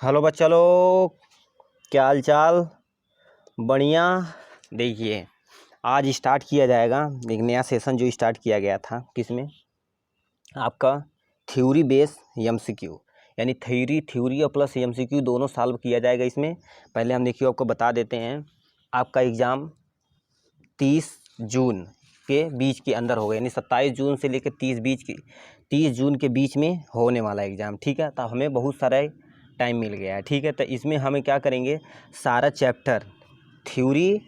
Hello बच्चा लोग, क्या हाल चाल। बढ़िया। देखिए, आज स्टार्ट किया जाएगा एक नया सेशन जो स्टार्ट किया गया था। किसमें? आपका थ्योरी बेस एमसीक्यू, यानी थ्योरी और प्लस एमसीक्यू दोनों सॉल्व किया जाएगा इसमें। पहले हम देखिए आपको बता देते हैं, आपका एग्ज़ाम 30 जून के बीच के अंदर होगा, यानी 27 जून से लेकर 30 जून के बीच में होने वाला एग्ज़ाम। ठीक है, तो हमें बहुत सारा टाइम मिल गया है। ठीक है, तो इसमें हमें क्या करेंगे, सारा चैप्टर थ्योरी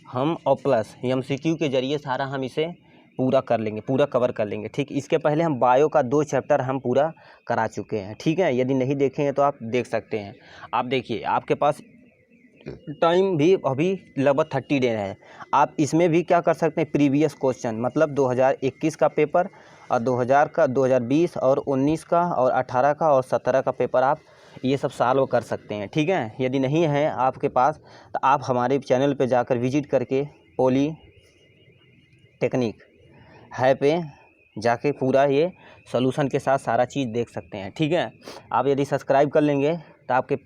हम और प्लस एमसीक्यू के जरिए सारा हम इसे पूरा कर लेंगे, पूरा कवर कर लेंगे। ठीक, इसके पहले हम बायो का 2 चैप्टर हम पूरा करा चुके हैं। ठीक है, यदि नहीं देखेंगे तो आप देख सकते हैं। आप देखिए, आपके पास टाइम भी अभी लगभग 30 डे है। आप इसमें भी क्या कर सकते हैं, प्रीवियस क्वेश्चन मतलब 2021 का पेपर और 2000 का, 2020 और 19 का और 18 का और 17 का पेपर आप ये सब सॉल्व कर सकते हैं। ठीक है, यदि नहीं है आपके पास तो आप हमारे चैनल पे जाकर विजिट करके पॉली टेक्निक है पे जाके पूरा ये सॉल्यूशन के साथ सारा चीज़ देख सकते हैं। ठीक है, आप यदि सब्सक्राइब कर लेंगे तो आपके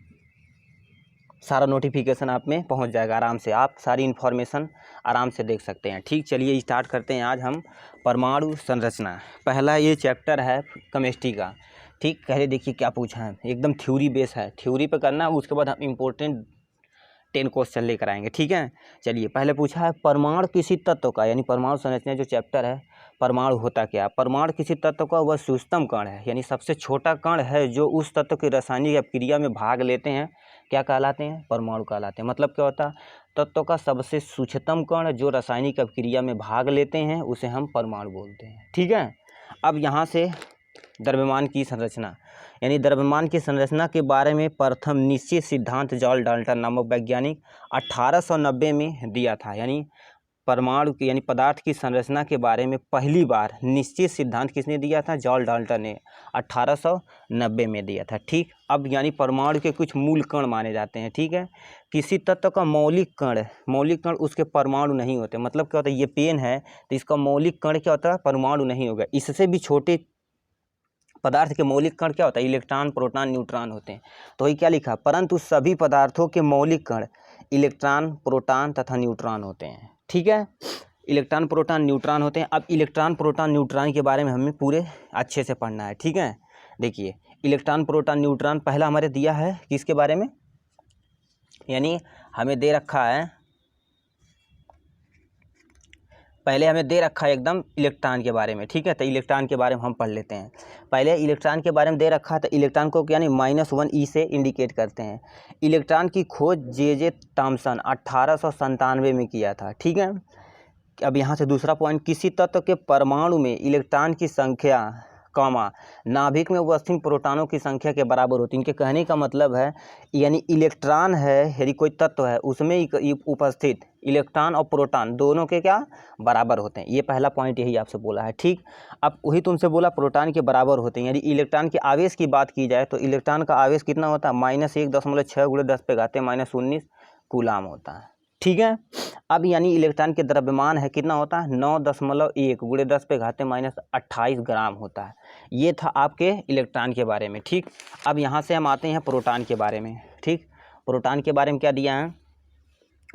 सारा नोटिफिकेशन आप में पहुंच जाएगा, आराम से आप सारी इन्फॉर्मेशन आराम से देख सकते हैं। ठीक, चलिए स्टार्ट करते हैं। आज हम परमाणु संरचना, पहला ये चैप्टर है केमिस्ट्री का। ठीक, पहले देखिए क्या पूछा है, एकदम थ्योरी बेस है, थ्योरी पे करना है। उसके बाद हम इम्पोर्टेंट 10 क्वेश्चन लेकर आएंगे। ठीक है, चलिए पहले पूछा है परमाणु किसी तत्व का, यानी परमाणु संरचना जो चैप्टर है, परमाणु होता क्या। परमाणु किसी तत्व का वह सूक्ष्मतम कण है, यानी सबसे छोटा कण है जो उस तत्व की रासायनिक अपक्रिया में भाग लेते हैं, क्या कहलाते हैं, परमाणु कहलाते हैं। मतलब क्या होता है, तत्व का सबसे सूक्ष्मतम कण जो रासायनिक अपक्रिया में भाग लेते हैं उसे हम परमाणु बोलते हैं। ठीक है, अब यहाँ से द्रव्यमान की संरचना, यानी द्रव्यमान की संरचना के बारे में प्रथम निश्चित सिद्धांत जॉर्ज डाल्टन नामक वैज्ञानिक 1890 में दिया था। यानी परमाणु की यानी पदार्थ की संरचना के बारे में पहली बार निश्चित सिद्धांत किसने दिया था, जॉर्ज डाल्टन ने 1890 में दिया था। ठीक, अब यानी परमाणु के कुछ मूल कण माने जाते हैं। ठीक है, किसी तत्व का मौलिक कण उसके परमाणु नहीं होते। मतलब क्या होता है, ये पेन है तो इसका मौलिक कण क्या होता है, परमाणु नहीं होगा। इससे भी छोटे पदार्थ के मौलिक कण क्या होता है, इलेक्ट्रॉन, प्रोटॉन, न्यूट्रॉन होते हैं। तो ये क्या लिखा, परंतु सभी पदार्थों के मौलिक कण इलेक्ट्रॉन, प्रोटॉन तथा न्यूट्रॉन होते हैं। ठीक है, इलेक्ट्रॉन, प्रोटॉन, न्यूट्रॉन होते हैं। अब इलेक्ट्रॉन, प्रोटॉन, न्यूट्रॉन के बारे में हमें पूरे अच्छे से पढ़ना है। ठीक है, देखिए इलेक्ट्रॉन, प्रोटॉन, न्यूट्रॉन पहला हमारे दिया है किसके बारे में, यानी हमें दे रखा है, पहले हमें दे रखा है एकदम इलेक्ट्रॉन के बारे में। ठीक है, तो इलेक्ट्रॉन के बारे में हम पढ़ लेते हैं। पहले इलेक्ट्रॉन के बारे में दे रखा है, तो इलेक्ट्रॉन को यानी -1 से इंडिकेट करते हैं। इलेक्ट्रॉन की खोज जे थॉम्सन 1897 में किया था। ठीक है, अब यहाँ से दूसरा पॉइंट, किसी तत्व के परमाणु में इलेक्ट्रॉन की संख्या नाभिक में उपस्थित प्रोटॉनों की संख्या के बराबर होती है। इनके कहने का मतलब है, यानी इलेक्ट्रॉन है, यदि कोई तत्व है उसमें उपस्थित इलेक्ट्रॉन और प्रोटॉन दोनों के क्या बराबर होते हैं। ये पहला पॉइंट यही आपसे बोला है। ठीक, अब वही तुमसे बोला प्रोटॉन के बराबर होते हैं। यदि इलेक्ट्रॉन के आवेश की बात की जाए तो इलेक्ट्रॉन का आवेश कितना होता है, -1.6 × 10⁻⁻⁻⁰ कूलाम होता है। ठीक है, अब यानी इलेक्ट्रॉन के द्रव्यमान है कितना होता है, 9.1 × 10⁻28 ग्राम होता है। ये था आपके इलेक्ट्रॉन के बारे में। ठीक, अब यहाँ से हम आते हैं प्रोटॉन के बारे में। ठीक, प्रोटॉन के बारे में क्या दिया है,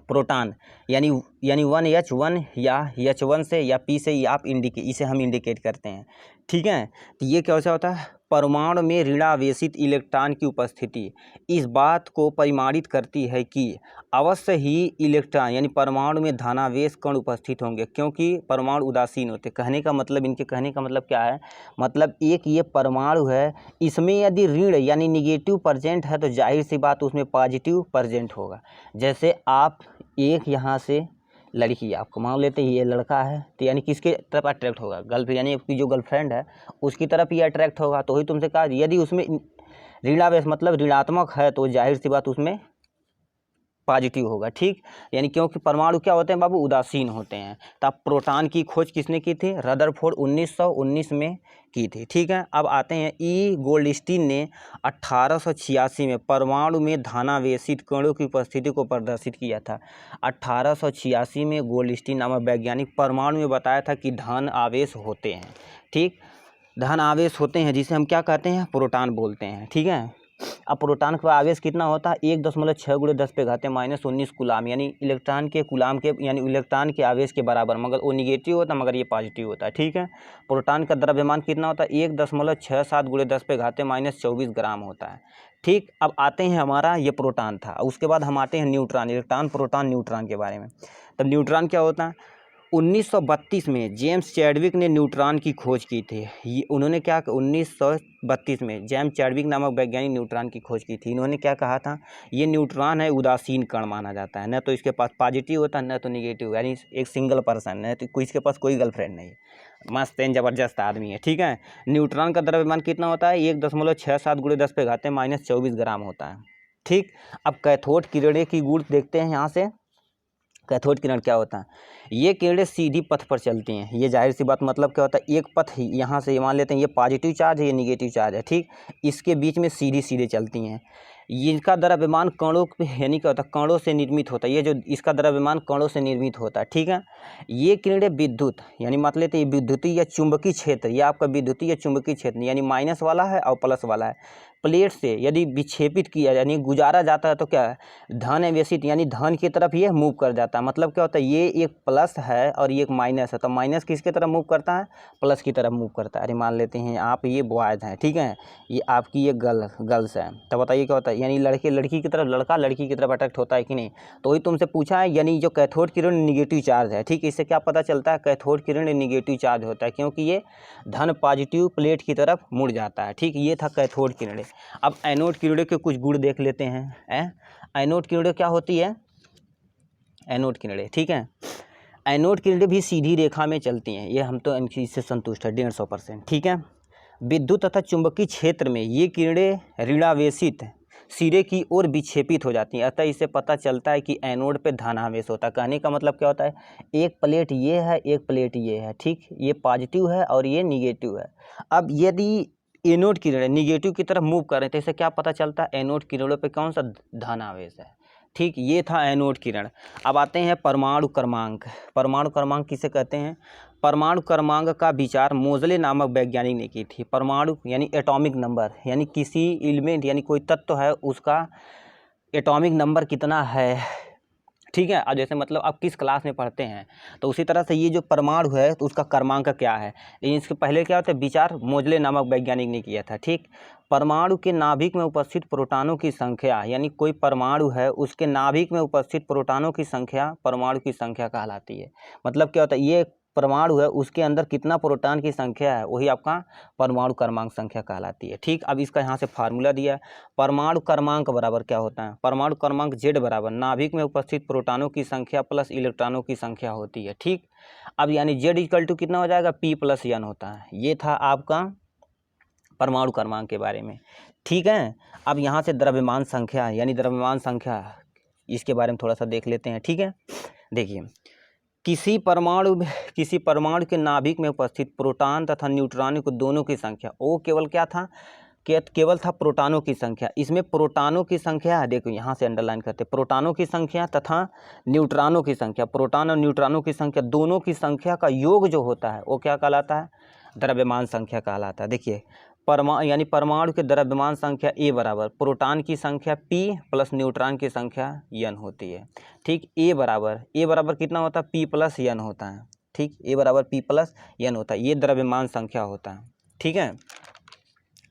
प्रोटॉन यानी 1H1 या H1 से या P से आप इसे हम इंडिकेट करते हैं। ठीक है, तो ये कैसा होता है, परमाणु में ऋणावेशित इलेक्ट्रॉन की उपस्थिति इस बात को परिमाणित करती है कि अवश्य ही इलेक्ट्रॉन यानी परमाणु में धनावेश कण उपस्थित होंगे, क्योंकि परमाणु उदासीन होते। कहने का मतलब, इनके कहने का मतलब क्या है, मतलब एक ये परमाणु है, इसमें यदि ऋण यानी निगेटिव प्रेजेंट है तो जाहिर सी बात उसमें पॉजिटिव प्रेजेंट होगा। जैसे आप एक यहाँ से लड़की, आपको मान लेते हैं ये लड़का है, तो यानी किसके तरफ अट्रैक्ट होगा, गर्लफ्रेंड, यानी आपकी जो गर्लफ्रेंड है उसकी तरफ ये अट्रैक्ट होगा। तो वही तुमसे कहा, यदि उसमें ऋणावेश मतलब ऋणात्मक है तो जाहिर सी बात उसमें पॉजिटिव होगा। ठीक, यानी क्योंकि परमाणु क्या होते हैं बाबू, उदासीन होते हैं। तब प्रोटॉन की खोज किसने की थी, रदरफोर्ड 1919 में की थी। ठीक है, अब आते हैं गोल्डस्टीन ने 1886 में परमाणु में धनावेशित कणों की उपस्थिति को प्रदर्शित किया था। 1886 में गोल्डस्टीन नामक वैज्ञानिक परमाणु में बताया था कि धन आवेश होते हैं। ठीक, धन आवेश होते हैं जिसे हम क्या कहते हैं, प्रोटॉन बोलते हैं। ठीक है, अब प्रोटॉन का आवेश कितना होता है 1.6 × 10⁻⁻19 कूलाम, यानी इलेक्ट्रॉन के कूलाम के यानी इलेक्ट्रॉन के आवेश के बराबर, मगर वो निगेटिव होता है मगर ये पॉजिटिव होता है। ठीक है, प्रोटॉन का द्रव्यमान कितना होता है 1.67 × 10⁻⁻24 ग्राम होता है। ठीक, अब आते हैं, हमारा ये प्रोटॉन था, उसके बाद हम आते हैं न्यूट्रॉन, इलेक्ट्रॉन प्रोटॉन न्यूट्रॉन के बारे में। तब न्यूट्रॉन क्या होता है, 1932 में जेम्स चैडविक ने न्यूट्रॉन की खोज की थी। ये उन्होंने क्या 1932 में जेम्स चैडविक नामक वैज्ञानिक न्यूट्रॉन की खोज की थी। इन्होंने क्या कहा था, ये न्यूट्रॉन है उदासीन कण माना जाता है, न तो इसके पास पॉजिटिव होता है न तो निगेटिव, यानी एक सिंगल पर्सन है, तो कोई इसके पास कोई गर्लफ्रेंड नहीं, मस्त एंड जबरदस्त आदमी है। ठीक है, न्यूट्रॉन का द्रव्यमान कितना होता है 1.67 × 10⁻⁻24 ग्राम होता है। ठीक, अब कैथोड किरणें की गुण देखते हैं यहाँ से। कैथोड किरण क्या होता है, ये किरणें सीधी पथ पर चलती हैं। ये जाहिर सी बात, मतलब क्या होता है, एक पथ यहाँ से मान लेते हैं, ये पॉजिटिव चार्ज है, ये निगेटिव चार्ज है। ठीक, इसके बीच में सीधी सीधे चलती हैं। इनका द्रव्यमान कणों पे यानी क्या होता है, कणों से निर्मित होता है। ये जो इसका द्रव्यमान कणों से निर्मित होता है। ठीक है, ये किरणें विद्युत यानी मान लेते हैं विद्युतीय या चुंबकीय क्षेत्र, ये आपका विद्युतीय या चुंबकीय क्षेत्र यानी माइनस वाला है और प्लस वाला है, प्लेट से यदि विक्षेपित किया यानी गुजारा जाता है तो क्या है, धन आवेशित यानी धन की तरफ ये मूव कर जाता है। मतलब क्या होता है, ये एक प्लस है और ये एक माइनस है, तो माइनस किसकी तरफ मूव करता है, प्लस की तरफ मूव करता है। अरे मान लेते हैं आप ये बॉयज हैं, ठीक है, ये आपकी ये गर्ल्स है, तो बताइए क्या होता है, यानी लड़के लड़की की तरफ, लड़का लड़की की तरफ अट्रैक्ट होता है कि नहीं। तो वही तुमसे पूछा है, यानी जो कैथोड किरण निगेटिव चार्ज है। ठीक, इससे क्या पता चलता है, कैथोड किरण निगेटिव चार्ज होता है क्योंकि ये धन पॉजिटिव प्लेट की तरफ मुड़ जाता है। ठीक, ये था कैथोड किरणें। अब एनोड किरणें के कुछ गुण देख लेते हैं। एनोड किरणें क्या होती है, एनोड किरणें, ठीक है, एनोड किरणें भी सीधी रेखा में चलती हैं, ये हम तो इससे संतुष्ट है 150%। ठीक है, विद्युत तथा चुंबकीय क्षेत्र में ये किरणें ऋणावेशित सिरे की ओर विक्षेपित हो जाती हैं, अतः इससे पता चलता है कि एनोड पे धनावेश होता है। कहने का मतलब क्या होता है, एक प्लेट ये है, एक प्लेट ये है। ठीक, ये पॉजिटिव है और ये निगेटिव है। अब यदि एनोड किरणें निगेटिव की तरफ मूव कर रहे हैं तो इससे क्या पता चलता है, एनोड किरणों पे कौन सा धनावेश है। ठीक, ये था एनोड किरण। अब आते हैं परमाणु क्रमांक। परमाणु क्रमांक किसे कहते हैं, परमाणु क्रमांक का विचार मोज़ले नामक वैज्ञानिक ने की थी। परमाणु यानी एटॉमिक नंबर, यानी किसी एलिमेंट यानी कोई तत्व है उसका एटॉमिक नंबर कितना है। ठीक है, अब जैसे मतलब आप किस क्लास में पढ़ते हैं तो उसी तरह से ये जो परमाणु है तो उसका क्रमांक क्या है। लेकिन इसके पहले क्या होता है, विचार मोज़ले नामक वैज्ञानिक ने किया था। ठीक, परमाणु के नाभिक में उपस्थित प्रोटॉनों की संख्या, यानी कोई परमाणु है उसके नाभिक में उपस्थित प्रोटॉनों की संख्या परमाणु की संख्या कहलाती है। मतलब क्या होता है, ये परमाणु है उसके अंदर कितना प्रोटॉन की संख्या है वही आपका परमाणु क्रमांक संख्या कहलाती है। ठीक, अब इसका यहाँ से फार्मूला दिया है, परमाणु क्रमांक बराबर क्या होता है, परमाणु क्रमांक Z बराबर नाभिक में उपस्थित प्रोटॉनों की संख्या प्लस इलेक्ट्रॉनों की संख्या होती है। ठीक, अब यानी Z इक्वल टू कितना हो जाएगा, P + N होता है। ये था आपका परमाणु क्रमांक के बारे में। ठीक है, अब यहाँ से द्रव्यमान संख्या यानी द्रव्यमान संख्या, इसके बारे में थोड़ा सा देख लेते हैं। ठीक है, देखिए किसी परमाणु के नाभिक में उपस्थित प्रोटॉन तथा न्यूट्रॉन को दोनों की संख्या, वो केवल क्या था, केवल था प्रोटॉनों की संख्या। इसमें प्रोटॉनों की संख्या है, देखो यहाँ से अंडरलाइन करते, प्रोटॉनों की संख्या तथा न्यूट्रॉनों की संख्या, प्रोटॉन और न्यूट्रॉनों की संख्या दोनों की संख्या का योग जो होता है वो क्या कहलाता है, द्रव्यमान संख्या कहलाता है। देखिए परमाणु के द्रव्यमान संख्या A बराबर प्रोटॉन की संख्या P + न्यूट्रॉन की संख्या N होती है। ठीक, A बराबर कितना होता है, P + N होता है। ठीक, A बराबर P + N होता है, ये द्रव्यमान संख्या होता है। ठीक है,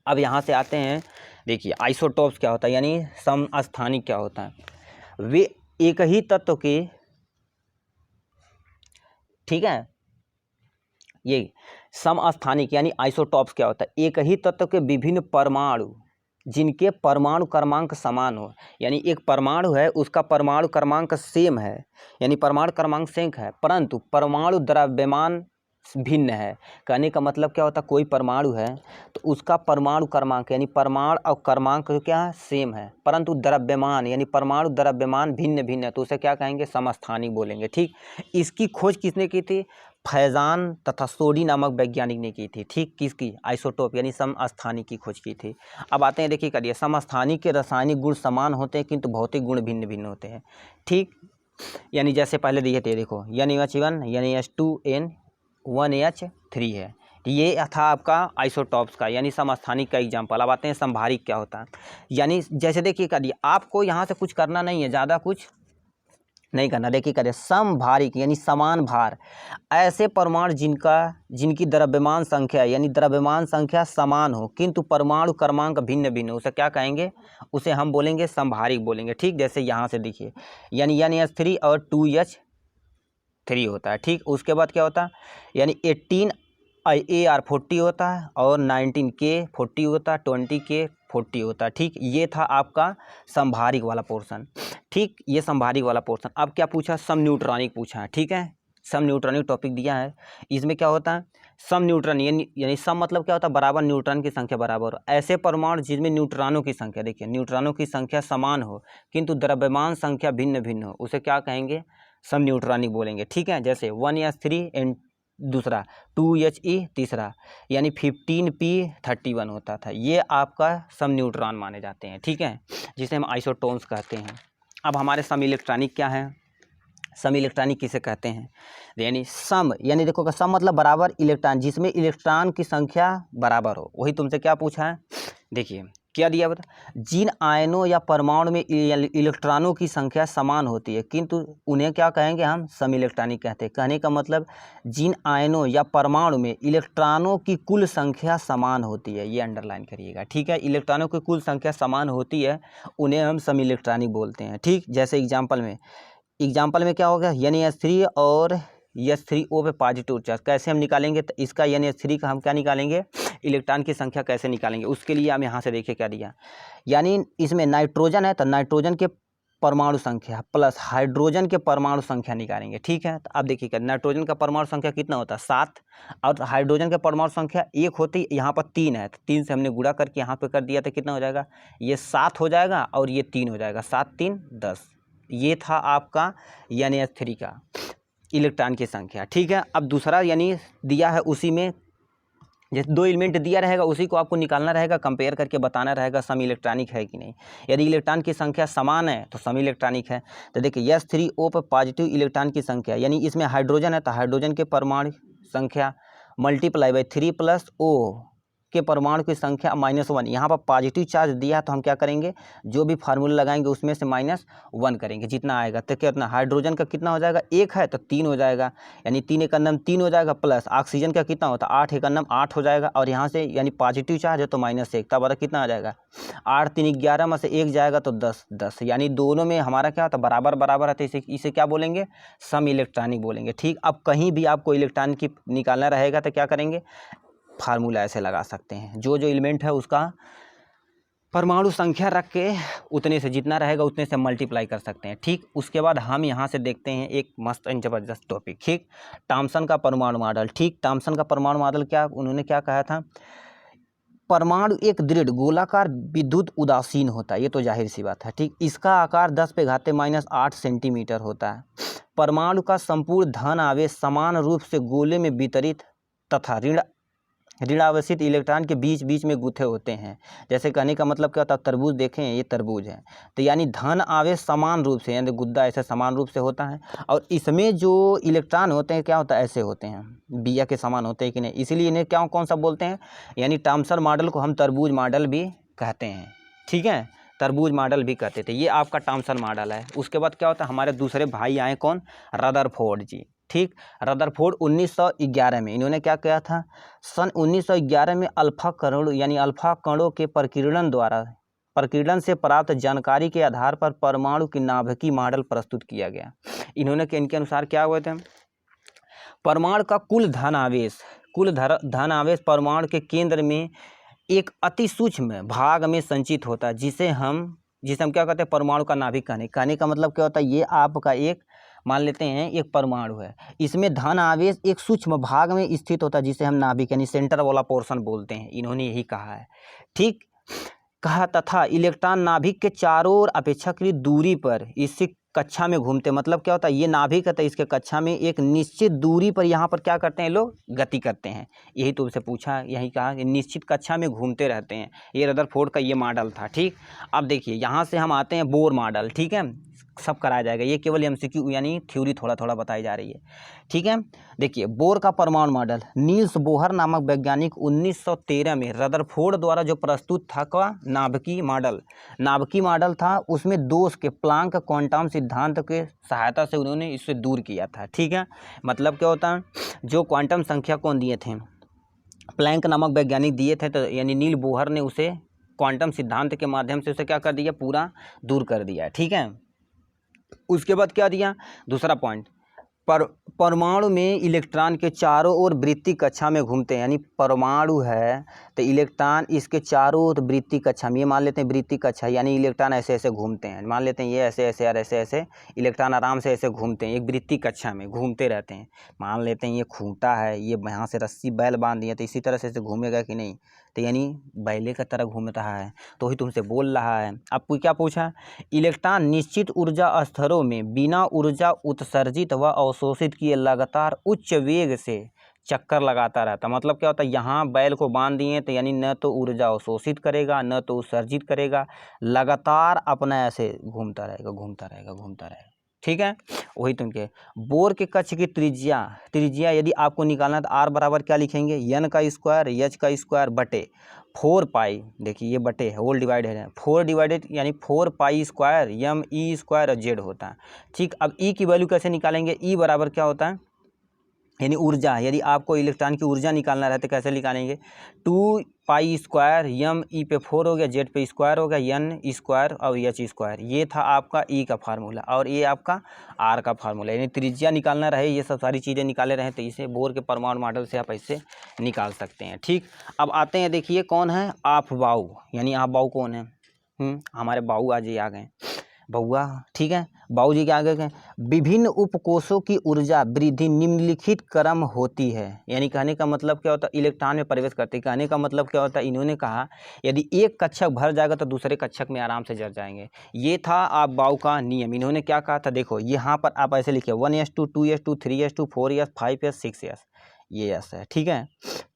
अब यहाँ से आते हैं, देखिए आइसोटोप्स क्या होता है, यानी समस्थानिक क्या होता है। वे एक ही तत्व के, ठीक है, ये समस्थानिक यानी आइसोटॉप्स क्या होता है, एक ही तत्व के विभिन्न परमाणु जिनके परमाणु क्रमांक समान हो, यानी एक परमाणु है उसका परमाणु क्रमांक सेम है, यानी परमाणु क्रमांक सेम है परंतु परमाणु द्रव्यमान भिन्न है। कहने का मतलब क्या होता है, कोई परमाणु है तो उसका परमाणु क्रमांक यानी परमाणु और क्रमांक क्या है, सेम है, परंतु द्रव्यमान यानी परमाणु द्रव्यमान भिन्न भिन्न है, तो उसे क्या कहेंगे, समस्थानिक बोलेंगे। ठीक, इसकी खोज किसने की थी, फैजान तथा सोडी नामक वैज्ञानिक ने की थी। ठीक, किसकी, आइसोटोप यानी समस्थानिक की खोज की थी। अब आते हैं, देखिए करिए, समस्थानिक के रासायनिक गुण समान होते हैं किंतु भौतिक गुण भिन्न भिन्न होते हैं। ठीक, यानी जैसे पहले दिए थे, देखो NH1 NH2 N1H3 है, ये था आपका आइसोटॉप्स का यानी समस्थानिक का एग्जाम्पल। अब आते हैं संभारिक क्या होता है। यानी जैसे देखिए करिए, आपको यहाँ से कुछ करना नहीं है, ज़्यादा कुछ नहीं करना। देखिए करिए, समभारिक यानी समान भार, ऐसे परमाणु जिनकी द्रव्यमान संख्या यानी द्रव्यमान संख्या समान हो किंतु परमाणु क्रमांक भिन्न भिन्न हो, उसे क्या कहेंगे, उसे हम बोलेंगे संभारिक बोलेंगे। ठीक, जैसे यहाँ से देखिए यानी NH3 और 2H3 होता है। ठीक, उसके बाद क्या होता है, यानी 18 AR40 होता है और 19K40 होता है, 20K40 होता है। ठीक, ये था आपका संभारिक वाला पोर्शन। ठीक, ये संभारिक वाला पोर्शन। अब क्या पूछा, सम न्यूट्रॉनिक पूछा है। ठीक है, सम न्यूट्रॉनिक टॉपिक दिया है। इसमें क्या होता है, सम न्यूट्रॉन यानी सम मतलब क्या होता है, बराबर न्यूट्रॉन की संख्या बराबर हो। ऐसे परमाणु जिसमें न्यूट्रॉनों की संख्या, देखिए न्यूट्रॉनों की संख्या समान हो किंतु द्रव्यमान संख्या भिन्न भिन्न हो, उसे क्या कहेंगे, सम न्यूट्रॉनिक बोलेंगे। ठीक है, जैसे 1S3 एंड दूसरा 2He तीसरा, यानी 15P31 होता था। ये आपका सम न्यूट्रॉन माने जाते हैं। ठीक है, जिसे हम आइसोटोन्स कहते हैं। अब हमारे सम इलेक्ट्रॉनिक क्या है, सम इलेक्ट्रॉनिक किसे कहते हैं, यानी सम यानी देखो सम मतलब बराबर इलेक्ट्रॉन, जिसमें इलेक्ट्रॉन की संख्या बराबर हो। वही तुमसे क्या पूछा है, देखिए क्या दिया बता, जिन आयनों या परमाणु में इलेक्ट्रॉनों की संख्या समान होती है किंतु उन्हें क्या कहेंगे, हम सम इलेक्ट्रॉनिक कहते हैं। कहने का मतलब जिन आयनों या परमाणु में इलेक्ट्रॉनों की कुल संख्या समान होती है, ये अंडरलाइन करिएगा। ठीक है, इलेक्ट्रॉनों की कुल संख्या समान होती है, उन्हें हम सम इलेक्ट्रॉनिक बोलते हैं। ठीक, जैसे एग्जाम्पल में क्या होगा, NH3 और H3O पे पॉजिटिव चार्ज कैसे हम निकालेंगे, तो इसका NH3 का हम क्या निकालेंगे, इलेक्ट्रॉन की संख्या कैसे निकालेंगे, उसके लिए हम यहाँ से देखिए क्या दिया, यानी इसमें नाइट्रोजन है तो नाइट्रोजन के परमाणु संख्या प्लस हाइड्रोजन के परमाणु संख्या निकालेंगे। ठीक है, तो अब देखिए नाइट्रोजन का परमाणु संख्या कितना होता है, 7, और हाइड्रोजन के परमाणु संख्या 1 होती है, यहाँ पर 3 है तो 3 से हमने गुणा करके यहाँ पे कर दिया तो कितना हो जाएगा, ये 7 हो जाएगा और ये 3 हो जाएगा, 7 3 10। ये था आपका NH3 का इलेक्ट्रॉन की संख्या। ठीक है, अब दूसरा यानी दिया है, उसी में जैसे 2 एलिमेंट दिया रहेगा, उसी को आपको निकालना रहेगा, कंपेयर करके बताना रहेगा सम इलेक्ट्रॉनिक है कि नहीं। यदि इलेक्ट्रॉन की संख्या समान है तो सम इलेक्ट्रॉनिक है। तो देखिए H3O पर पॉजिटिव इलेक्ट्रॉन की संख्या, यानी इसमें हाइड्रोजन है तो हाइड्रोजन के परमाणु संख्या मल्टीप्लाई बाई 3 प्लस O के परमाणु की संख्या -1। यहाँ पर पॉजिटिव चार्ज दिया तो हम क्या करेंगे, जो भी फार्मूला लगाएंगे उसमें से -1 करेंगे, जितना आएगा तो कितना, हाइड्रोजन का कितना हो जाएगा, 1 है तो 3 हो जाएगा, यानी 3 × 9 3 हो जाएगा, प्लस ऑक्सीजन का कितना होता है, 8 × 9 8 हो जाएगा, और यहाँ से यानी पॉजिटिव चार्ज है तो -1, तब कितना आ जाएगा, 8 3 11 में से 1 जाएगा तो 10 10, यानी दोनों में हमारा क्या होता है, बराबर बराबर है, तो इसे क्या बोलेंगे, सम इलेक्ट्रॉनिक बोलेंगे। ठीक, अब कहीं भी आपको इलेक्ट्रॉन की निकालना रहेगा तो क्या करेंगे, फार्मूला ऐसे लगा सकते हैं, जो एलिमेंट है उसका परमाणु संख्या रख के उतने से जितना रहेगा उतने से मल्टीप्लाई कर सकते हैं। ठीक, उसके बाद हम यहाँ से देखते हैं एक मस्त एंड जबरदस्त टॉपिक। ठीक, थॉम्सन का परमाणु मॉडल। ठीक, थॉम्सन का परमाणु मॉडल क्या, उन्होंने क्या कहा था, परमाणु एक दृढ़ गोलाकार विद्युत उदासीन होता है, ये तो जाहिर सी बात है। ठीक, इसका आकार 10⁻⁸ सेंटीमीटर होता है। परमाणु का संपूर्ण धन आवेश समान रूप से गोले में वितरित तथा ऋणावेशित इलेक्ट्रॉन के बीच बीच में गुथे होते हैं। जैसे कहने का मतलब क्या होता है, तरबूज देखें, ये तरबूज है तो यानी धन आवेश समान रूप से, यानी गुद्दा ऐसे समान रूप से होता है, और इसमें जो इलेक्ट्रॉन होते हैं क्या होता है, ऐसे होते हैं, बिया के समान होते हैं कि नहीं, इसीलिए इन्हें क्या कौन सा बोलते हैं, यानी थॉम्सन मॉडल को हम तरबूज मॉडल भी कहते हैं। ठीक है, तरबूज मॉडल भी कहते थे। ये आपका थॉम्सन मॉडल है। उसके बाद क्या होता है, हमारे दूसरे भाई आए कौन, रदरफोर्ड जी। ठीक, रदरफोर्ड 1911 में इन्होंने क्या किया था, सन 1911 में अल्फा कणों यानी अल्फा कणों के प्रकीर्णन से प्राप्त जानकारी के आधार पर परमाणु की नाभिकीय मॉडल प्रस्तुत किया गया। इन्होंने इनके अनुसार क्या हुए थे, परमाणु का कुल धन आवेश परमाणु के केंद्र में एक अति सूक्ष्म भाग में संचित होता है, जिसे हम क्या कहते हैं, परमाणु का नाभिक। कहने का मतलब क्या होता है, ये आपका एक मान लेते हैं एक परमाणु है, इसमें धन आवेश एक सूक्ष्म भाग में स्थित होता है, जिसे हम नाभिक यानी सेंटर वाला पोर्शन बोलते हैं। इन्होंने यही कहा है। ठीक, कहा तथा इलेक्ट्रॉन नाभिक के चारों ओर अपेक्षाकृत दूरी पर इससे कक्षा में घूमते, मतलब क्या होता है, ये नाभिक है तो इसके कक्षा में एक निश्चित दूरी पर यहाँ पर क्या करते हैं, लोग गति करते हैं। यही तुमसे पूछा, यही कहा कि निश्चित कक्षा में घूमते रहते हैं। ये रदरफोर्ड का ये मॉडल था। ठीक, अब देखिए यहाँ से हम आते हैं बोर मॉडल। ठीक है, सब कराया जाएगा, ये केवल एमसीक्यू यानी थ्योरी थोड़ा थोड़ा बताई जा रही है। ठीक है, देखिए बोर का परमाणु मॉडल नील्स बोहर नामक वैज्ञानिक 1913 में रदरफोर्ड द्वारा जो प्रस्तुत था का नाभिकीय मॉडल था, उसमें दोष के प्लांक क्वांटम सिद्धांत के सहायता से उन्होंने इससे दूर किया था। ठीक है, मतलब क्या होता है, जो क्वांटम संख्या कौन दिए थे, प्लैंक नामक वैज्ञानिक दिए थे, तो यानी नील बोहर ने उसे क्वांटम सिद्धांत के माध्यम से उसे क्या कर दिया, पूरा दूर कर दिया। ठीक है, उसके बाद क्या दिया, दूसरा पॉइंट, परमाणु में इलेक्ट्रॉन के चारों ओर वृत्ति कक्षा में घूमते हैं, यानी परमाणु है तो इलेक्ट्रॉन इसके चारों ओर वृत्ति कक्षा में, ये मान लेते हैं वृत्ति कक्षा यानी इलेक्ट्रॉन ऐसे ऐसे घूमते हैं, मान लेते हैं ये ऐसे ऐसे और ऐसे ऐसे इलेक्ट्रॉन आराम से ऐसे घूमते हैं, एक वृत्ति कक्षा में घूमते रहते हैं। मान लेते हैं ये खूंटा है, ये यहाँ से रस्सी बैल बांध दिए तो इसी तरह से घूमेगा कि नहीं, तो यानी बैले की तरह घूम रहा है, तो ही तुमसे बोल रहा है। अब क्या पूछा, इलेक्ट्रॉन निश्चित ऊर्जा स्तरों में बिना ऊर्जा उत्सर्जित व अवशोषित किए लगातार उच्च वेग से चक्कर लगाता रहता। मतलब क्या होता है, यहाँ बैल को बांध दिए तो यानी न तो ऊर्जा अवशोषित करेगा न तो उत्सर्जित करेगा, लगातार अपना ऐसे घूमता रहेगा। ठीक है, वही तुमके बोर के कक्ष की त्रिज्या यदि आपको निकालना तो आर बराबर क्या लिखेंगे, एन का स्क्वायर एच का स्क्वायर बटे 4 पाई, देखिए ये बटे है, होल डिवाइड है, 4 डिवाइडेड यानी 4 pi square m e square और जेड होता है। ठीक, अब ई की वैल्यू कैसे निकालेंगे, ई बराबर क्या होता है, यानी ऊर्जा, यदि आपको इलेक्ट्रॉन की ऊर्जा निकालना रहता है कैसे निकालेंगे, 2 पाई स्क्वायर एम ई पे 4 हो गया, जेड पे स्क्वायर हो गया, एन स्क्वायर और एच स्क्वायर, ये था आपका ई का फार्मूला और ये आपका आर का फार्मूला, यानी त्रिज्या निकालना रहे, ये सब सारी चीज़ें निकाले रहे तो इसे बोर के परमाणु मॉडल से आप ऐसे निकाल सकते हैं। ठीक, अब आते हैं, देखिए कौन है, आफबाऊ, यानी आफबाऊ कौन है, हमारे बाऊ आज ही आ गए, बउआ। ठीक है, बाऊ जी के आगे के विभिन्न उपकोषों की ऊर्जा वृद्धि निम्नलिखित क्रम होती है, यानी कहने का मतलब क्या होता है, इलेक्ट्रॉन में प्रवेश करते, कहने का मतलब क्या होता है, इन्होंने कहा यदि एक कक्षक भर जाएगा तो दूसरे कक्षक में आराम से जड़ जाएंगे, ये था आप बाऊ का नियम। इन्होंने क्या कहा था, देखो यहाँ पर आप ऐसे लिखिए 1s2 2s2 3s2 4s 5s 6s, ये यस है। ठीक है,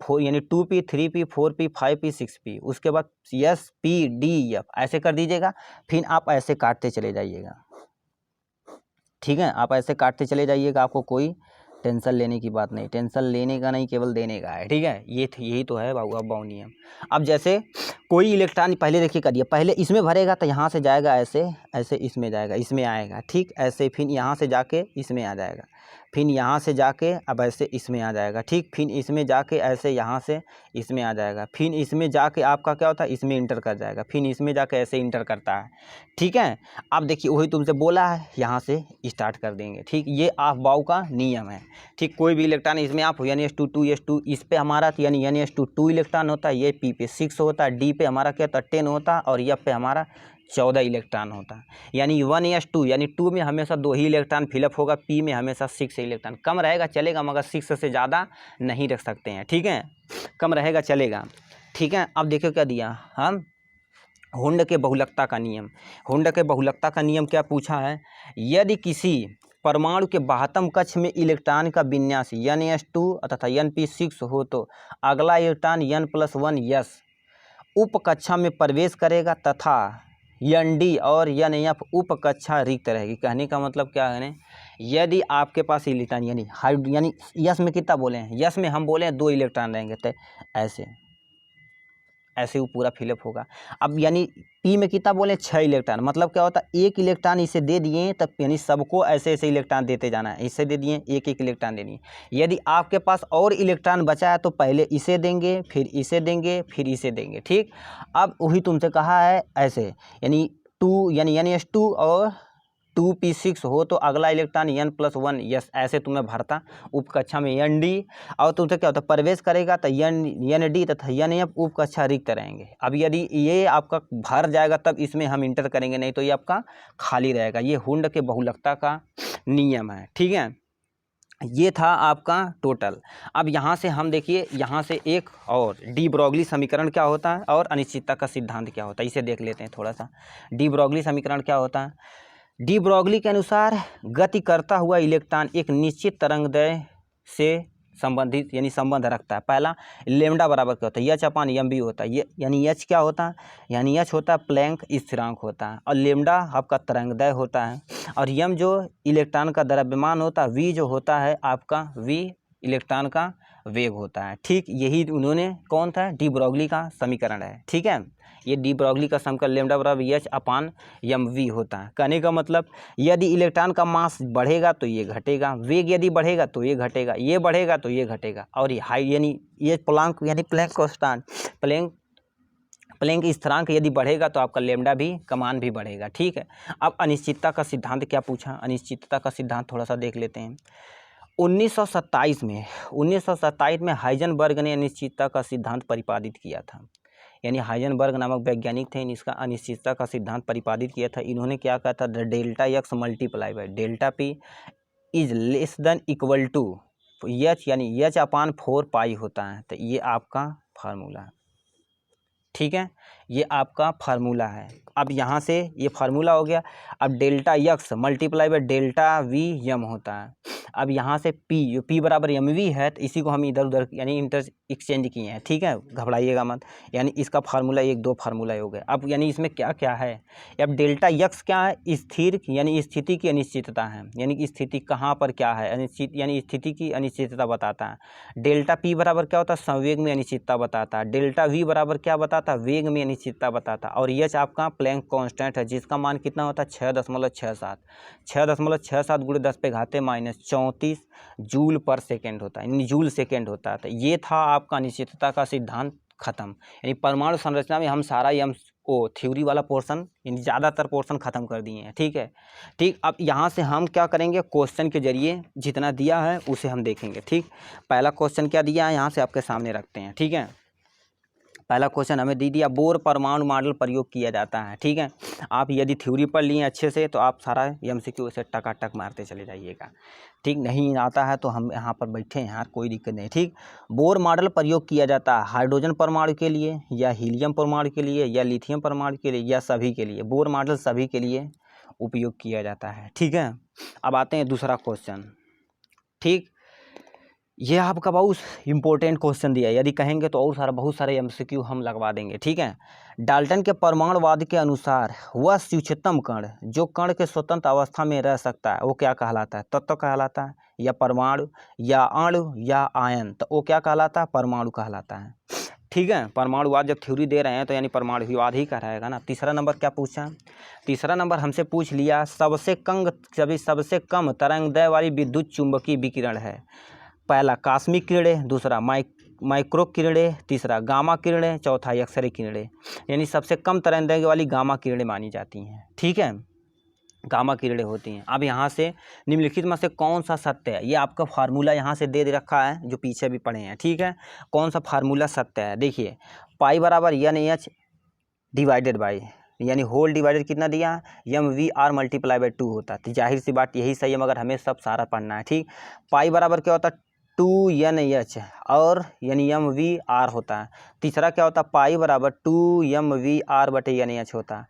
4 यानी 2p 3p 4p 5p 6p, उसके बाद यस p d f ऐसे कर दीजिएगा, फिर आप ऐसे काटते चले जाइएगा। ठीक है, आप ऐसे काटते चले जाइएगा, आपको कोई टेंशन लेने की बात नहीं, टेंशन लेने का नहीं केवल देने का है। ठीक है, यही तो है बाऊ नियम। अब जैसे कोई इलेक्ट्रॉन पहले देखिए कर दिया, पहले इसमें भरेगा तो यहाँ से जाएगा ऐसे ऐसे, इसमें जाएगा, इसमें आएगा। ठीक, ऐसे फिर यहाँ से जाके इसमें आ जाएगा, फिर यहाँ से जाके अब ऐसे इसमें आ जाएगा। ठीक, फिर इसमें जाके ऐसे यहाँ से इसमें आ जाएगा, फिर इसमें जाके आपका क्या होता है, इसमें इंटर कर जाएगा, फिर इसमें जाके ऐसे इंटर करता है। ठीक है, अब देखिए वही तुमसे बोला है, यहाँ से स्टार्ट कर देंगे। ठीक, ये आफबाऊ का नियम है। ठीक, कोई भी इलेक्ट्रॉन इसमें आप NS2 2s2, इस पे हमारा यानी NS2 2 इलेक्ट्रॉन होता है, ये P पे 6 होता है, D पे हमारा क्या होता है 10 होता है और F पे हमारा 14 इलेक्ट्रॉन होता है। यानी 1s2 यानी 2 में हमेशा 2 ही इलेक्ट्रॉन फिलअप होगा, P में हमेशा 6 इलेक्ट्रॉन, कम रहेगा चलेगा मगर 6 से ज़्यादा नहीं रख सकते हैं। ठीक है, कम रहेगा चलेगा। ठीक है, अब देखो क्या दिया हम, हुंड के बहुलकता का नियम। हुंड के बहुलकता का नियम क्या पूछा है, यदि किसी परमाणु के बाह्यतम कक्ष में इलेक्ट्रॉन का विन्यास NS2 तथा NP6 हो तो अगला इलेक्ट्रॉन N+1 s उप कक्षा में प्रवेश करेगा तथा ND और NF उप कक्षा रिक्त रहेगी। कहने का मतलब क्या है, यदि आपके पास इलेक्ट्रॉन यानी यस में कितना बोले हैं, यस में हम बोले हैं 2 इलेक्ट्रॉन रहेंगे, तो ऐसे वो पूरा फिलअप होगा। अब यानी पी में कितना बोले 6 इलेक्ट्रॉन, मतलब क्या होता है, एक इलेक्ट्रॉन इसे दे दिए तब यानी सबको ऐसे ऐसे इलेक्ट्रॉन देते जाना है, इसे दे दिए एक एक इलेक्ट्रॉन दे दिए। यदि आपके पास और इलेक्ट्रॉन बचा है तो पहले इसे देंगे, फिर इसे देंगे, फिर इसे देंगे। ठीक, अब वही तुमसे कहा है ऐसे, यानी 2 यानी NS2 और 2p6 हो तो अगला इलेक्ट्रॉन N+1 यस ऐसे तुम्हें भरता उप कक्षा में ND, और तुमसे क्या होता है प्रवेश करेगा तो ND तथा NF उप कक्षा रिक्त रहेंगे। अब यदि ये आपका भर जाएगा तब इसमें हम इंटर करेंगे, नहीं तो ये आपका खाली रहेगा। ये हुंड के बहुलकता का नियम है। ठीक है, ये था आपका टोटल। अब यहाँ से हम देखिए, यहाँ से एक और डी ब्रोगली समीकरण क्या होता है और अनिश्चितता का सिद्धांत क्या होता है, इसे देख लेते हैं थोड़ा सा। डी ब्रोगली समीकरण क्या होता है, डी ब्रोगली के अनुसार गति करता हुआ इलेक्ट्रॉन एक निश्चित तरंगदैर्घ्य से संबंधित यानी संबंध रखता है। पहला लेमडा बराबर क्या होता है, एच अपान एम वी होता है। ये यानी एच क्या होता है, यानी एच होता है प्लैंक स्थिरांक होता है, और लेमडा आपका तरंगदैर्घ्य होता है, और यम जो इलेक्ट्रॉन का द्रव्यमान होता है, वी जो होता है आपका वी इलेक्ट्रॉन का वेग होता है। ठीक, यही उन्होंने कौन था, डी ब्रोगली का समीकरण है। ठीक है, ये डी ब्रोगली का समीकरण लेमडा बराबर एच अपान एम वी होता है। कहने का मतलब यदि इलेक्ट्रॉन का मास बढ़ेगा तो ये घटेगा, वेग यदि बढ़ेगा तो ये घटेगा, ये बढ़ेगा तो ये घटेगा, और ये हाई यानी ये प्लैंक यानी प्लैंक कांस्टेंट प्लैंक स्थिरांक यदि बढ़ेगा तो आपका लेमडा भी का मान भी बढ़ेगा। ठीक है, अब अनिश्चितता का सिद्धांत क्या पूछा, अनिश्चितता का सिद्धांत थोड़ा सा देख लेते हैं। 1927 में हाइजेनबर्ग ने अनिश्चितता का सिद्धांत प्रतिपादित किया था। यानी हाइजेनबर्ग नामक वैज्ञानिक थे, इसका अनिश्चितता का सिद्धांत प्रतिपादित किया था। इन्होंने क्या कहा था, delta x multiply by delta p is less than equal to h, यानी एच अपान 4 पाई होता है। तो ये आपका फार्मूला है। ठीक है, ये आपका फार्मूला है। अब यहाँ से ये फार्मूला हो गया। अब delta x multiply by delta v यम होता है। अब यहाँ से पी, जो पी बराबर एम वी है, तो इसी को हम इधर उधर यानी इंटर एक्सचेंज किए हैं। ठीक है, घबराइएगा मत, यानी इसका फार्मूला एक दो फार्मूला हो गए। अब यानी इसमें क्या क्या है, अब डेल्टा एक्स क्या है, स्थिर यानी स्थिति की अनिश्चितता है, यानी कि स्थिति कहाँ पर क्या है, अनिश्चित यानी स्थिति की अनिश्चितता बताता है। डेल्टा पी बराबर क्या होता है, संवेग में अनिश्चितता बताता है। डेल्टा वी बराबर क्या बताता है, वेग में अनिश्चितता बताता है। और एच आपका प्लैंक कांस्टेंट है, जिसका मान कितना होता है 6.67 6.67 गुणे 10 पे घाते -34 जूल पर सेकेंड होता है, यानी जूल सेकेंड होता है। तो ये था आपका अनिश्चितता का सिद्धांत खत्म। यानी परमाणु संरचना में हम सारा एम ओ थ्योरी वाला पोर्शन यानी ज़्यादातर पोर्शन खत्म कर दिए हैं। ठीक है, ठीक, अब यहाँ से हम क्या करेंगे, क्वेश्चन के जरिए जितना दिया है उसे हम देखेंगे। ठीक, पहला क्वेश्चन क्या दिया है, यहाँ से आपके सामने रखते हैं। ठीक है, पहला क्वेश्चन हमें दे दिया, बोर परमाणु मॉडल प्रयोग किया जाता है। ठीक है, आप यदि थ्योरी पढ़ लिए अच्छे से तो आप सारा एमसीक्यू से टकाटक मारते चले जाइएगा। ठीक, नहीं आता है तो हम यहाँ पर बैठे हैं यार, कोई दिक्कत नहीं। ठीक, बोर मॉडल प्रयोग किया जाता है हाइड्रोजन परमाणु के लिए, या हीलियम परमाणु के लिए, या लिथियम परमाणु के लिए, या सभी के लिए। बोर मॉडल सभी के लिए उपयोग किया जाता है। ठीक है, अब आते हैं दूसरा क्वेश्चन। ठीक, ये आपका बहुत इंपॉर्टेंट क्वेश्चन दिया है, यदि कहेंगे तो और सारा बहुत सारे एमसीक्यू हम लगवा देंगे। ठीक है, डाल्टन के परमाणुवाद के अनुसार वह सूक्ष्मतम कण जो कण के स्वतंत्र अवस्था में रह सकता है वो क्या कहलाता है, तत्व कहलाता है, या परमाणु, या अणु, या आयन, तो वो क्या कहलाता है, परमाणु कहलाता है। ठीक है, परमाणुवाद जब थ्योरी दे रहे हैं तो यानी परमाणुवाद ही कहलाएगा ना। तीसरा नंबर क्या पूछा, तीसरा नंबर हमसे पूछ लिया सबसे कम तरंगदैर्घ्य वाली विद्युत चुंबकीय विकिरण है। पहला कास्मिक किरणें, दूसरा माइक्रो किरणें, तीसरा गामा किरणें, चौथा एक्सरे किरणें। यानी सबसे कम तरंगदैर्घ्य वाली गामा किरणें मानी जाती हैं। ठीक है, गामा किरणें होती हैं। अब यहाँ से निम्नलिखित में से कौन सा सत्य है, ये आपका फार्मूला यहाँ से दे रखा है जो पीछे भी पढ़े हैं। ठीक है, कौन सा फार्मूला सत्य है, देखिए पाई बराबर एन एच डिवाइडेड बाई, यानी होल डिवाइडेड कितना दिया, m v r multiply by 2 होता है। तो जाहिर सी बात यही सही है, मगर हमें सब सारा पढ़ना है। ठीक, पाई बराबर क्या होता है 2NH और यानी एम वी आर होता है। तीसरा क्या होता है, पाई बराबर 2MV/r बटे NH होता है।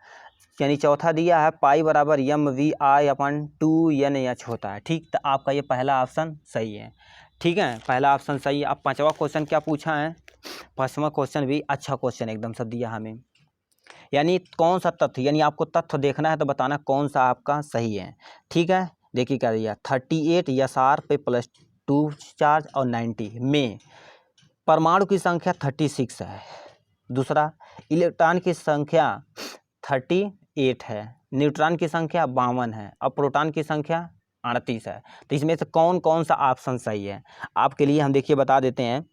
यानी चौथा दिया है पाई बराबर MVI/2NH होता है। ठीक, तो आपका ये पहला ऑप्शन सही है। ठीक है, पहला ऑप्शन सही है। अब पांचवा क्वेश्चन क्या पूछा है, पांचवा क्वेश्चन भी अच्छा क्वेश्चन एकदम सब दिया हमें, यानी कौन सा तथ्य, यानी आपको तथ्य देखना है तो बताना कौन सा आपका सही है। ठीक है, देखिए क्या दिया, 38 SR पे +2 चार्ज और 90 में परमाणु की संख्या 36 है। दूसरा, इलेक्ट्रॉन की संख्या 38 है, न्यूट्रॉन की संख्या 52 है, और प्रोटॉन की संख्या 38 है। तो इसमें से कौन कौन सा ऑप्शन सही है, आपके लिए हम देखिए बता देते हैं।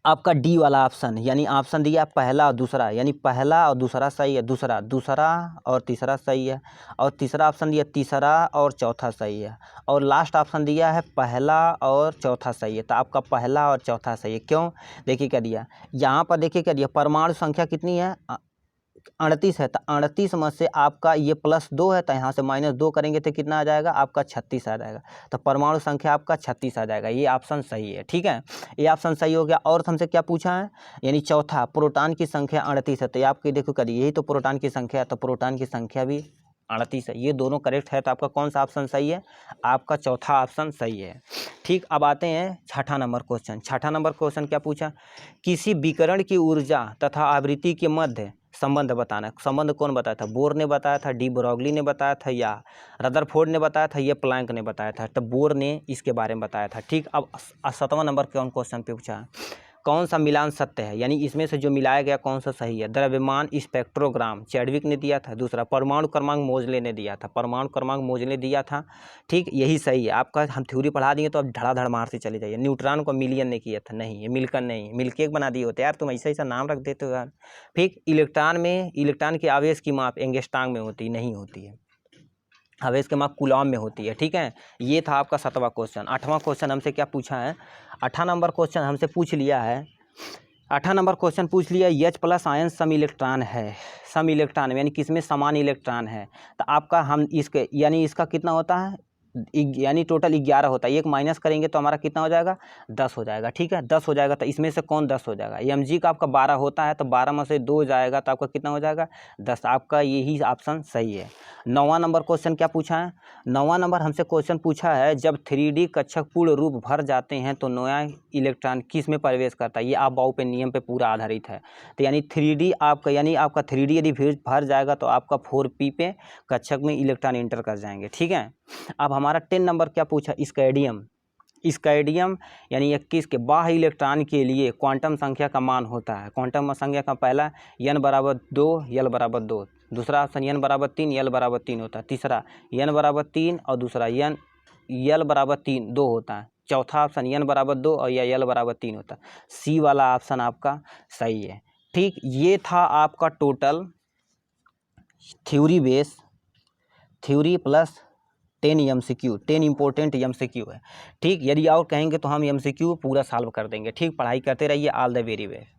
आपका डी वाला ऑप्शन, यानी ऑप्शन दिया पहला और दूसरा, यानी पहला और दूसरा सही है, दूसरा और तीसरा सही है, और तीसरा ऑप्शन दिया तीसरा और चौथा सही है, और लास्ट ऑप्शन दिया है पहला और चौथा सही है। तो आपका पहला और चौथा सही है। क्यों, देखिए क्या दिया यहाँ पर, देखिए क्या दिया, परमाणु संख्या कितनी है 38 है। तो 38 में से आपका ये +2 है, तो यहाँ से -2 करेंगे तो कितना आ जाएगा, आपका 36 आ जाएगा। तो परमाणु संख्या आपका 36 आ जाएगा, ये ऑप्शन सही है। ठीक है, ये ऑप्शन सही हो गया। और हमसे क्या पूछा है, यानी चौथा प्रोटॉन की संख्या 38 है, तो आपके देखो करिए यही तो प्रोटॉन की संख्या है, तो प्रोटॉन की संख्या भी 38 है। ये दोनों करेक्ट है, तो आपका कौन सा ऑप्शन सही है? आपका चौथा ऑप्शन सही है। ठीक, अब आते हैं छठा नंबर क्वेश्चन। छठा नंबर क्वेश्चन क्या पूछा? किसी विकिरण की ऊर्जा तथा आवृत्ति के मध्य संबंध बताना। संबंध कौन बताया था? बोर ने बताया था, डी ब्रॉगली ने बताया था, या रदरफोर्ड ने बताया था, या प्लैंक ने बताया था? तो बोर ने इसके बारे में बताया था। ठीक, अब 7वां नंबर कौन क्वेश्चन पे पूछा? कौन सा मिलान सत्य है, यानी इसमें से जो मिलाया गया कौन सा सही है? द्रव्यमान स्पेक्ट्रोग्राम चैडविक ने दिया था। दूसरा परमाणु क्रमांक मोजले ने दिया था, परमाणु क्रमांक मोजले दिया था। ठीक, यही सही है आपका। हम थ्योरी पढ़ा दिए तो अब धड़ाधड़ मार से चले जाइए। न्यूट्रॉन को मिलियन ने किया था, नहीं, ये मिल्कन नहीं, मिल्केक बना दिए होते यार, तुम ऐसा ऐसा नाम रख देते हो यार। ठीक, इलेक्ट्रॉन के आवेश की माप एंगस्ट्रॉम में होती नहीं होती है, आवेश की माप कूलॉम में होती है। ठीक है, ये था आपका 7वां क्वेश्चन। 8वां क्वेश्चन हमसे क्या पूछा है? 8 नंबर क्वेश्चन हमसे पूछ लिया है। 8 नंबर क्वेश्चन पूछ लिया, H+ आयन सम इलेक्ट्रॉन है। सम इलेक्ट्रॉन यानी किसमें समान इलेक्ट्रॉन है। तो आपका हम इसके यानी इसका कितना होता है? यानी टोटल 11 होता है। एक माइनस करेंगे तो हमारा कितना हो जाएगा? 10 हो जाएगा। ठीक है, 10 हो जाएगा। तो इसमें से कौन 10 हो जाएगा? Mg का आपका 12 होता है, तो 12 में से 2 जाएगा तो आपका कितना हो जाएगा? 10। आपका यही ऑप्शन सही है। 9वां नंबर क्वेश्चन क्या पूछा है? 9वां नंबर हमसे क्वेश्चन पूछा है, जब 3D कक्षक पूर्ण रूप भर जाते हैं तो नया इलेक्ट्रॉन किस में प्रवेश करता है? ये अबाउ पे नियम पे पूरा आधारित है। तो यानी 3D आपका 3D यदि भर जाएगा तो आपका 4p पे कक्षक में इलेक्ट्रॉन इंटर कर जाएंगे। ठीक है, अब हमारा 10 नंबर क्या पूछा? स्कैडियम यानी 21 के बाह्य इलेक्ट्रॉन के लिए क्वांटम संख्या का मान होता है। क्वांटम संख्या का पहला n बराबर 2, l बराबर 2, दूसरा ऑप्शन n बराबर 3, l बराबर 3 होता है, तीसरा n बराबर 3 और दूसरा l बराबर 3 2 होता है, चौथा ऑप्शन n बराबर 2 और या l बराबर 3 होता है। सी वाला ऑप्शन आपका सही है। ठीक, ये था आपका total theory plus 10 MCQ, 10 important MCQ है। ठीक, यदि और कहेंगे तो हम MCQ पूरा सॉल्व कर देंगे। ठीक, पढ़ाई करते रहिए। All the very best.